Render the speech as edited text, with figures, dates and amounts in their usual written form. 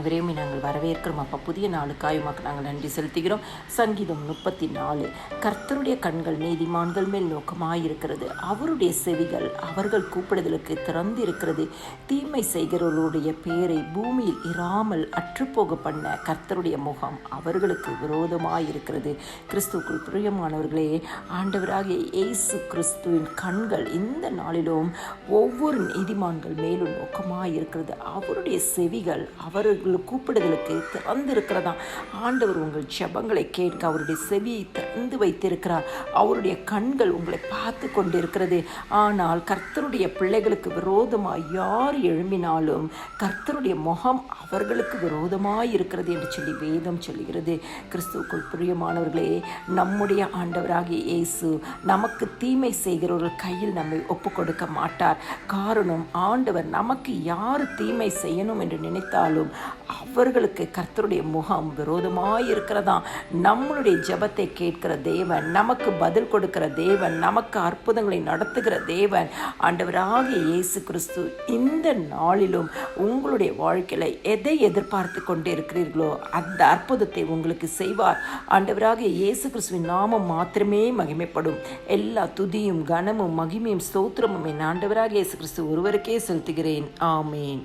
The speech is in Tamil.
ஆவியானவரே நாங்கள் வரவேற்கிறோம் அப்பா. புதிய நாளுக்காய் உமக்கு நாங்கள் நன்றி செலுத்துகிறோம். சங்கீதம் 34. கர்த்தருடைய கண்கள் நீதிமான்கள் மேல் நோக்கமாயிருக்கிறது, அவருடைய செவிகள் அவர்கள் கூப்பிடுதலுக்கு திறந்து இருக்கிறது. தீமை செய்கிறவர்களுடைய பேரை பூமியில் இராமல் அற்றுப்போக பண்ண கர்த்தருடைய முகம் அவர்களுக்கு விரோதமாயிருக்கிறது. கிறிஸ்துவுக்குள் பிரியமானவர்களே, ஆண்டவராகிய இயேசு கிறிஸ்துவின் கண்கள் இந்த நாளிலும் ஒவ்வொரு நீதிமான்கள் மேலும் நோக்கமாயிருக்கிறது. அவருடைய செவிகள் அவர்கள் கூப்பிடுதலுக்கு திறந்திருக்கிறதா. ஆண்டவர் உங்கள் ஜெபங்களை கேட்க அவருடைய செவியை திறந்து வைத்திருக்கிறார். அவருடைய கண்கள் உங்களை பார்த்து கொண்டிருக்கிறது. ஆனால் கர்த்தருடைய பிள்ளைகளுக்கு விரோதமாய் யார் எழும்பினாலும் கர்த்தருடைய முகம் அவர்களுக்கு விரோதமாய் இருக்கிறது என்று சொல்லி வேதம் சொல்லுகிறது. கிறிஸ்துவுக்குள் பிரியமானவர்களே, நம்முடைய ஆண்டவராகிய இயேசு நமக்கு தீமை செய்கிறவர்கள் கையில் நம்மை ஒப்பு கொடுக்க மாட்டார். காரணம், ஆண்டவர் நமக்கு யார் தீமை செய்யணும் என்று நினைத்தாலும் அவர்களுக்கு கர்த்தருடைய முகம் விரோதமாயிருக்கிறதா. நம்மளுடைய ஜெபத்தை கேட்கிற தேவன், நமக்கு பதில் கொடுக்கிற தேவன், நமக்கு அற்புதங்களை நடத்துகிற தேவன் ஆண்டவராகிய இயேசு கிறிஸ்து இந்த நாளிலும் உங்களுடைய வாழ்க்கையில எதை எதிர்பார்த்து கொண்டு இருக்கிறீர்களோ அந்த அற்புதத்தை உங்களுக்கு செய்வார். ஆண்டவராகிய இயேசு கிறிஸ்துவின் நாமம் மாத்திரமே மகிமைப்படும். எல்லா துதியும் கனமும் மகிமையும் ஸ்தோத்திரமும் என் ஆண்டவராகிய இயேசு கிறிஸ்து ஒருவருக்கே செலுத்துகிறேன். ஆமேன்.